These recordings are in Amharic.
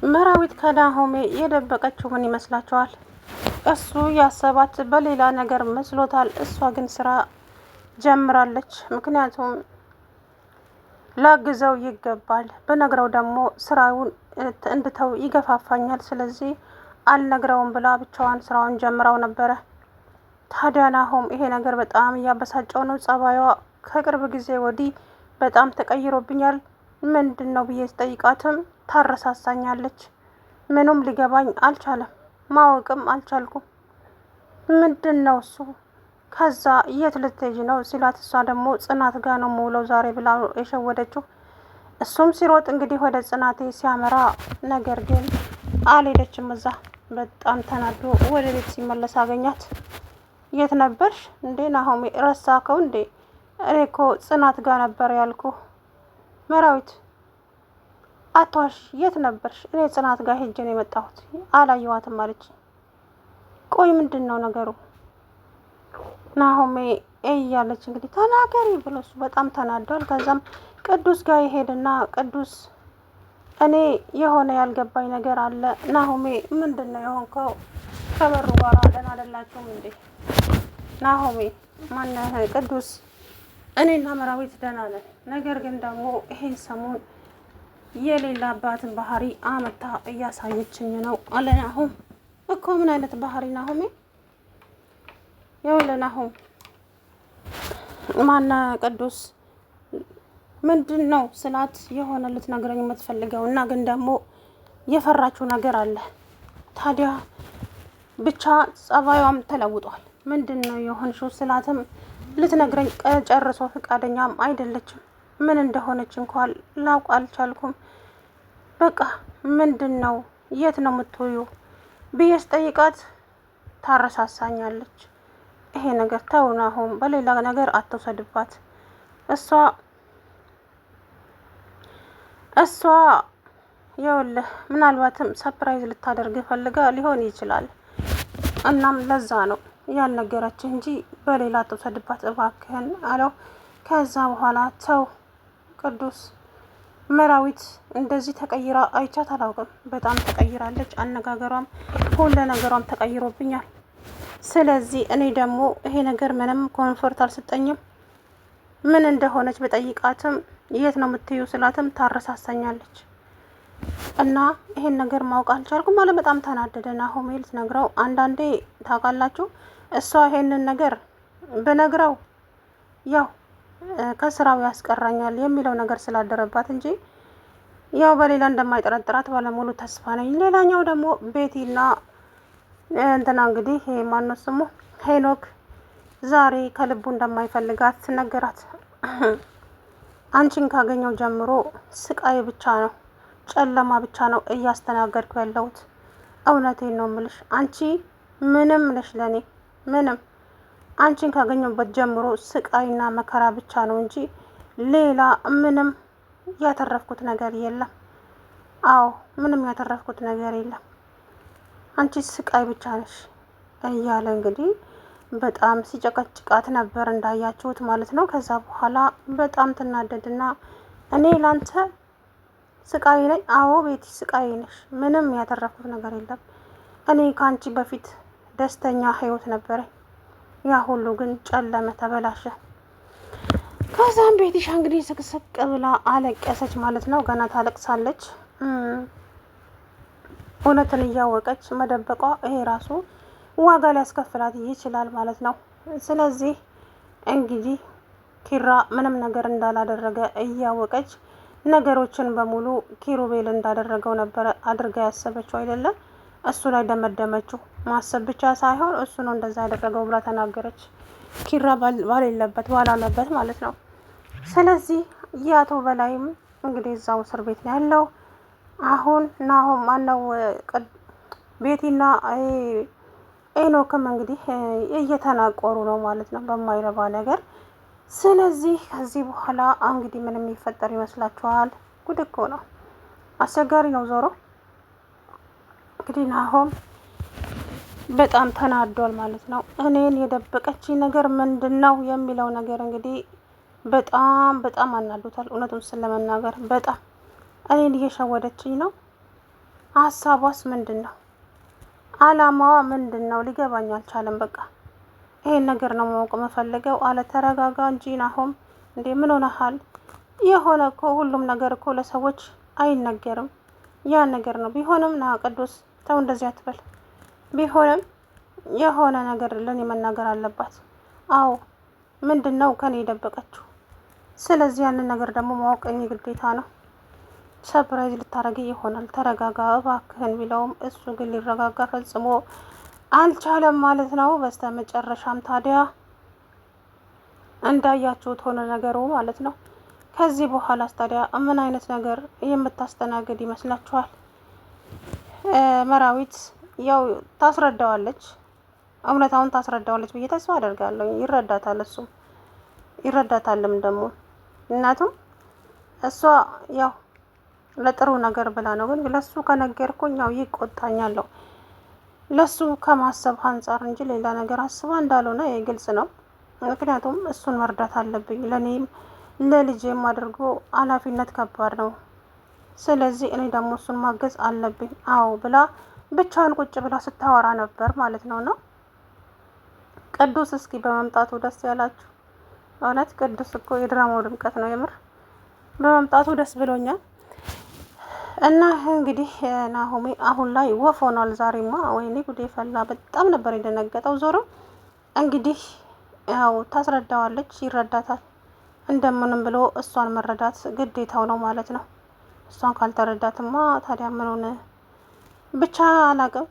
መራዊት ከናሆሜ የደበቀችው ምን ይመስላችኋል? እሱ ያሰባት በሌላ ነገር መስሎታል። እሷ ግን ስራ ጀምራለች። ምክንያቱም ላግዘው ይገባል፣ በነግረው ደግሞ ስራውን እንድተው ይገፋፋኛል። ስለዚህ አልነግረውም ብላ ብቻዋን ስራውን ጀምረው ነበረ። ታዲያ ናሆም ይሄ ነገር በጣም እያበሳጨው ነው። ጸባዩዋ ከቅርብ ጊዜ ወዲህ በጣም ተቀይሮብኛል። ምንድን ነው ብዬ ስጠይቃትም ታረሳሳኛለች። ምኑም ሊገባኝ አልቻለም፣ ማወቅም አልቻልኩም። ምንድን ነው እሱ? ከዛ የት ልትሄጂ ነው ሲላት፣ እሷ ደግሞ ጽናት ጋር ነው የምውለው ዛሬ ብላ የሸወደችው። እሱም ሲሮጥ እንግዲህ ወደ ጽናቴ ሲያመራ፣ ነገር ግን አልሄደችም እዛ። በጣም ተናዶ ወደ ቤት ሲመለስ አገኛት። የት ነበርሽ እንዴ ናሆሜ? ረሳከው እንዴ? እኔ እኮ ጽናት ጋር ነበር ያልኩ። መራዊት አቷሽ፣ የት ነበርሽ? እኔ ጽናት ጋር ሄጄ ነው የመጣሁት፣ አላየዋትም አለች። ቆይ ምንድን ነው ነገሩ? ናሆሜ እያለች እንግዲህ ተናገሪ ብሎ እሱ በጣም ተናዷል። ከዛም ቅዱስ ጋር ይሄድና ቅዱስ እኔ የሆነ ያልገባኝ ነገር አለ ናሆሜ። ምንድን ነው የሆንከው? ከበሩ ጋር ደህና አይደላችሁም እንዴ? ናሆሜ ማነህ? ቅዱስ እኔና መራዊት ደህና ነን፣ ነገር ግን ደግሞ ይሄን ሰሞን የሌላባትን ባህሪ አመታ እያሳየችኝ ነው አለ ናሆም። እኮ ምን አይነት ባህሪ ናሆሜ? ይኸውልህ ናሆም ማነ ቅዱስ ምንድን ነው ስላት፣ የሆነ ልትነግረኝ የምትፈልገው እና ግን ደግሞ የፈራችው ነገር አለ። ታዲያ ብቻ ጸባዩም ተለውጧል። ምንድን ነው የሆንሽው ስላትም ልትነግረኝ ጨርሶ ፈቃደኛም አይደለችም። ምን እንደሆነች እንኳን ላውቅ አልቻልኩም። በቃ ምንድን ነው የት ነው የምትውዩ ብዬ ስጠይቃት ታረሳሳኛለች። ይሄ ነገር ተው ናሆም፣ በሌላ ነገር አትውሰድባት። እሷ ይኸውልህ ምናልባትም ሰፕራይዝ ልታደርግ ፈልጋ ሊሆን ይችላል። እናም ለዛ ነው ያልነገረችህ እንጂ በሌላ አትውሰድባት እባክህን አለው። ከዛ በኋላ ተው ቅዱስ፣ መራዊት እንደዚህ ተቀይራ አይቻት አላውቅም። በጣም ተቀይራለች። አነጋገሯም ሁሉ ነገሯም ተቀይሮብኛል። ስለዚህ እኔ ደግሞ ይሄ ነገር ምንም ኮንፎርት አልሰጠኝም። ምን እንደሆነች በጠይቃትም የት ነው የምትዩ ስላትም ታረሳሳኛለች እና ይሄን ነገር ማወቅ አልቻልኩም ማለት በጣም ተናደደ። ናሆሜ ልትነግረው አንዳንዴ ታውቃላችሁ፣ እሷ ይሄንን ነገር ብነግረው ያው ከስራው ያስቀራኛል የሚለው ነገር ስላደረባት እንጂ ያው በሌላ እንደማይጠረጥራት ባለሙሉ ተስፋ ነኝ። ሌላኛው ደግሞ ቤቲና እንትና እንግዲህ ማነው ስሙ ሄኖክ ዛሬ ከልቡ እንደማይፈልጋት ነገራት። አንቺን ካገኘው ጀምሮ ስቃይ ብቻ ነው፣ ጨለማ ብቻ ነው እያስተናገድኩ ያለሁት። እውነቴን ነው ምልሽ፣ አንቺ ምንም ነሽ ለኔ ምንም። አንቺን ካገኘበት ጀምሮ ስቃይና መከራ ብቻ ነው እንጂ ሌላ ምንም ያተረፍኩት ነገር የለም። አዎ ምንም ያተረፍኩት ነገር የለም። አንቺ ስቃይ ብቻ ነሽ እያለ እንግዲህ በጣም ሲጨቀጭቃት ነበር እንዳያችሁት ማለት ነው። ከዛ በኋላ በጣም ትናደድና እኔ ላንተ ስቃይ ነኝ? አዎ ቤቲ ስቃይ ነሽ። ምንም ያተረፍኩት ነገር የለም። እኔ ከአንቺ በፊት ደስተኛ ህይወት ነበረኝ። ያ ሁሉ ግን ጨለመ፣ ተበላሸ። ከዛም ቤቲሻ እንግዲህ ስቅስቅ ብላ አለቀሰች ማለት ነው። ገና ታለቅሳለች። እውነትን እያወቀች መደበቋ ይሄ ራሱ ዋጋ ሊያስከፍላት ይችላል ማለት ነው። ስለዚህ እንግዲህ ኪራ ምንም ነገር እንዳላደረገ እያወቀች ነገሮችን በሙሉ ኪሩቤል እንዳደረገው ነበረ አድርጋ ያሰበችው አይደለም። እሱ ላይ ደመደመችው። ማሰብ ብቻ ሳይሆን እሱ ነው እንደዛ ያደረገው ብላ ተናገረች። ኪራ ባላለበት ማለት ነው። ስለዚህ የአቶ በላይም እንግዲህ እዛው እስር ቤት ነው ያለው። አሁን ናሆም ማነው ቤቲና ኤኖክም እንግዲህ እየተናቆሩ ነው ማለት ነው በማይረባ ነገር። ስለዚህ ከዚህ በኋላ እንግዲህ ምን የሚፈጠር ይመስላችኋል? ጉድ እኮ ነው፣ አስቸጋሪ ነው። ዞሮ እንግዲህ ናሆም በጣም ተናዷል ማለት ነው። እኔን የደበቀች ነገር ምንድን ነው የሚለው ነገር እንግዲህ በጣም አናዶታል። እውነቱን ስለመናገር በጣም እኔን እየሸወደችኝ ነው ሀሳቧስ ምንድን ነው? አላማዋ ምንድን ነው? ሊገባኝ አልቻለም። በቃ ይሄን ነገር ነው ማወቅ የምፈልገው አለ። ተረጋጋ እንጂ ናሆም፣ እንዴ ምን ሆነሃል? የሆነ እኮ ሁሉም ነገር እኮ ለሰዎች አይነገርም። ያ ነገር ነው ቢሆንም ና ቅዱስ ተው እንደዚህ አትበል። ቢሆንም የሆነ ነገር ለኔ መናገር አለባት። አዎ ምንድን ነው ከኔ የደበቀችው? ስለዚህ ያንን ነገር ደግሞ ማወቅ የኔ ግዴታ ነው። ሰፕራይዝ ልታረግ ይሆናል። ተረጋጋ እባክህን ቢለውም እሱ ግን ሊረጋጋ ፈጽሞ አልቻለም ማለት ነው። በስተ መጨረሻም ታዲያ እንዳያችሁት ሆነ ነገሩ ማለት ነው። ከዚህ በኋላ ታዲያ ምን አይነት ነገር የምታስተናግድ ይመስላችኋል? መራዊት ያው ታስረዳዋለች፣ እውነታውን ታስረዳዋለች ብዬ ተስፋ አደርጋለሁ። ይረዳታል፣ እሱም ይረዳታልም ደግሞ እናቱም እሷ ያው ለጥሩ ነገር ብላ ነው። ግን ለሱ ከነገርኩኝ ያው ይቆጣኛለሁ። ለሱ ከማሰብ አንጻር እንጂ ሌላ ነገር አስባ እንዳልሆነ ግልጽ ነው። ምክንያቱም እሱን መርዳት አለብኝ፣ ለኔም ለልጄም አድርጎ ኃላፊነት ከባድ ነው። ስለዚህ እኔ ደግሞ እሱን ማገዝ አለብኝ። አዎ ብላ ብቻዋን ቁጭ ብላ ስታወራ ነበር ማለት ነው። እና ቅዱስ እስኪ በመምጣቱ ደስ ያላችሁ? እውነት ቅዱስ እኮ የድራማው ድምቀት ነው። የምር በመምጣቱ ደስ ብሎኛል። እና እንግዲህ ናሆሜ አሁን ላይ ወፍ ሆኗል። ዛሬማ ወይኔ ጉዴ ፈላ። በጣም ነበር የደነገጠው። ዞሮ እንግዲህ ያው ታስረዳዋለች፣ ይረዳታል። እንደምንም ብሎ እሷን መረዳት ግዴታው ነው ማለት ነው። እሷን ካልተረዳትማ ታዲያ ምን ሆነ? ብቻ አላቅም።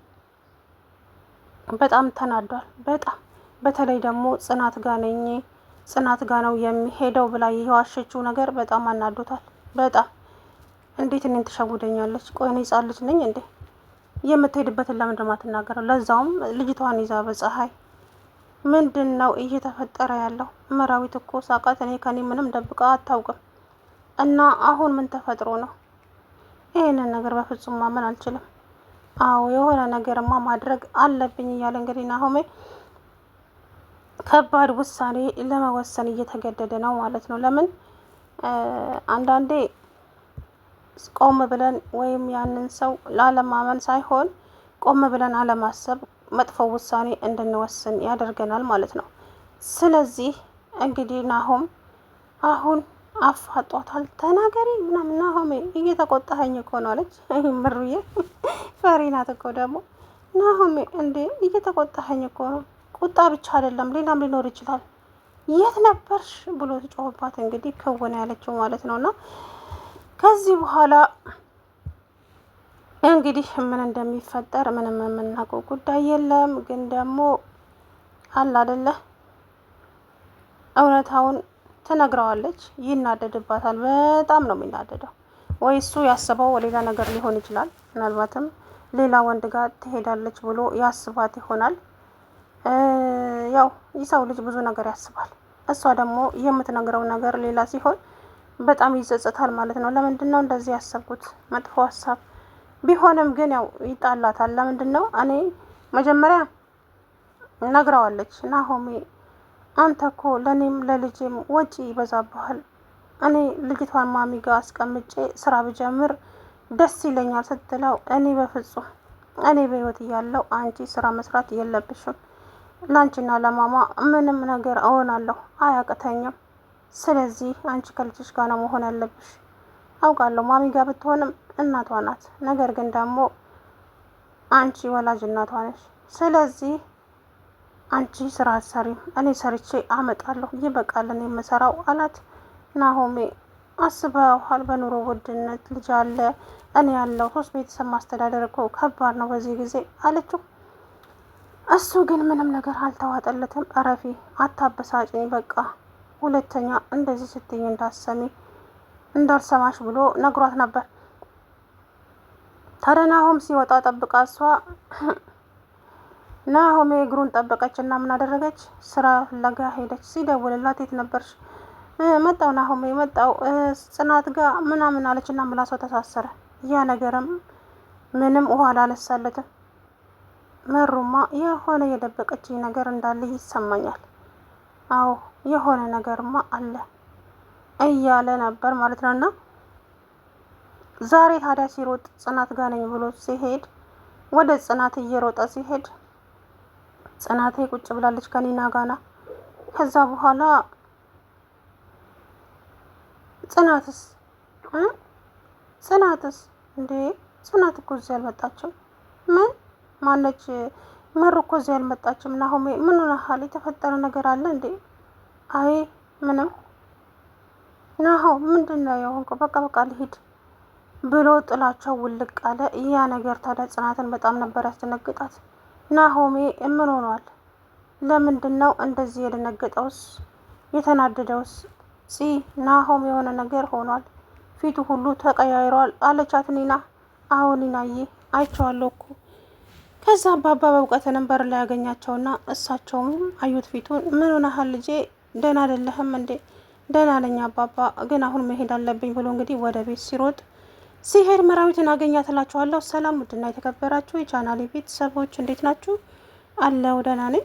በጣም ተናዷል። በጣም በተለይ ደግሞ ጽናት ጋ ነኝ፣ ጽናት ጋ ነው የሚሄደው ብላ የዋሸችው ነገር በጣም አናዶታል። በጣም እንዴት እኔን ትሸውደኛለች? ቆይ እኔ ሕፃን ልጅ ነኝ እንዴ? የምትሄድበትን ለምንድን ነው የማትናገረው? ለዛውም ልጅቷን ይዛ በፀሐይ ምንድን ነው እየተፈጠረ ያለው? መራዊት እኮ ሳቃት። እኔ ከኔ ምንም ደብቃ አታውቅም። እና አሁን ምን ተፈጥሮ ነው? ይሄንን ነገር በፍጹም ማመን አልችልም። አዎ የሆነ ነገርማ ማድረግ አለብኝ እያለ እንግዲህ ናሆሜ ከባድ ውሳኔ ለመወሰን እየተገደደ ነው ማለት ነው። ለምን አንዳንዴ ቆም ብለን ወይም ያንን ሰው ላለማመን ሳይሆን ቆም ብለን አለማሰብ መጥፎ ውሳኔ እንድንወስን ያደርገናል ማለት ነው። ስለዚህ እንግዲህ ናሆም አሁን አፋጧታል። ተናገሪ ምናምን ናሆሜ እየተቆጣኸኝ እኮ ነው አለች። ምሩዬ ፈሪ ናት እኮ ደግሞ ናሆሜ። እንዴ እየተቆጣኸኝ እኮ ነው። ቁጣ ብቻ አይደለም ሌላም ሊኖር ይችላል። የት ነበርሽ ብሎ ትጮህባት እንግዲህ ከወነ ያለችው ማለት ነውና ከዚህ በኋላ እንግዲህ ምን እንደሚፈጠር ምንም የምናውቀው ጉዳይ የለም። ግን ደግሞ አለ አይደለ እውነታውን ትነግረዋለች። ይናደድባታል። በጣም ነው የሚናደደው። ወይ እሱ ያስበው ሌላ ነገር ሊሆን ይችላል። ምናልባትም ሌላ ወንድ ጋር ትሄዳለች ብሎ ያስባት ይሆናል። ያው የሰው ልጅ ብዙ ነገር ያስባል። እሷ ደግሞ የምትነግረው ነገር ሌላ ሲሆን በጣም ይጸጸታል ማለት ነው። ለምንድን ነው እንደዚህ ያሰብኩት? መጥፎ ሀሳብ ቢሆንም ግን ያው ይጣላታል። ለምንድን ነው እኔ መጀመሪያ ነግረዋለች። ናሆሜ አንተ እኮ ለኔም ለልጄም ወጪ ይበዛብሃል። እኔ ልጅቷን ማሚ ጋር አስቀምጬ ስራ ብጀምር ደስ ይለኛል ስትለው እኔ በፍጹም እኔ በህይወት እያለሁ አንቺ ስራ መስራት የለብሽም። ላንቺና ለማማ ምንም ነገር እሆናለሁ፣ አያቅተኝም። ስለዚህ አንቺ ከልጅሽ ጋር ነው መሆን ያለብሽ። አውቃለሁ ማሚ ጋር ብትሆንም እናቷ ናት። ነገር ግን ደግሞ አንቺ ወላጅ እናቷ ነሽ። ስለዚህ አንቺ ስራ አትሰሪም፣ እኔ ሰርቼ አመጣለሁ። ይበቃል እኔ የምሰራው አላት። ናሆሜ አስበዋል። በኑሮ ውድነት ልጅ አለ፣ እኔ ያለው 3 ቤተሰብ ማስተዳደር እኮ ከባድ ነው በዚህ ጊዜ አለችው። እሱ ግን ምንም ነገር አልተዋጠለትም። እረፊ፣ አታበሳጭኝ፣ በቃ ሁለተኛ እንደዚህ ስትኝ እንዳልሰማሽ ብሎ ነግሯት ነበር። ታዲያ ናሆም ሲወጣ ጠብቃ እሷ ናሆሜ እግሩን ጠበቀች እና ምን አደረገች? ስራ ፍለጋ ሄደች። ሲደውልላት የት ነበርሽ? መጣው ናሆሜ መጣው ጽናት ጋር ምናምን አለችና ምላሷ ተሳሰረ። ያ ነገርም ምንም ውሃ አላነሳለትም። መሩማ የሆነ የደበቀችኝ ነገር እንዳለ ይሰማኛል። አዎ የሆነ ነገርማ አለ እያለ ነበር ማለት ነውና ዛሬ ታዲያ ሲሮጥ ጽናት ጋር ነኝ ብሎ ሲሄድ ወደ ጽናት እየሮጠ ሲሄድ ጽናቴ ቁጭ ብላለች ከኒና ጋና። ከዛ በኋላ ጽናትስ እንዴ ጽናት እኮ እዚህ አልመጣችም። ምን ማነች? መሩ እኮ እዚህ አልመጣችም። ናሆሜ ምን ሆነሃል? የተፈጠረ ነገር አለ እንዴ? አይ ምንም። ናሆ ምንድን ነው የሆንከው? በቃ ልሂድ ብሎ ጥላቸው ውልቅ አለ። ያ ነገር ታዲያ ጽናትን በጣም ነበር ያስደነግጣት። ናሆሜ ምን ሆኗል? ለምንድን ነው እንደዚህ የደነገጠውስ የተናደደውስ? ናሆም የሆነ ነገር ሆኗል፣ ፊቱ ሁሉ ተቀያይሯል አለቻት ኒና። አሁን ኒናዬ አይቼዋለሁ እኮ። ከዛ አባባ በእውቀት ነበር ላይ ያገኛቸውና እሳቸውም አዩት ፊቱን። ምን ሆነሃል ልጄ? ደህና አይደለህም እንዴ? ደህና ነኝ አባባ፣ ግን አሁን መሄድ አለብኝ ብሎ እንግዲህ ወደ ቤት ሲሄድ መራዊትን አገኛትላችኋለሁ። ሰላም ውድና የተከበራችሁ የቻናሌ ቤተሰቦች እንዴት ናችሁ? አለው ደህና ነኝ።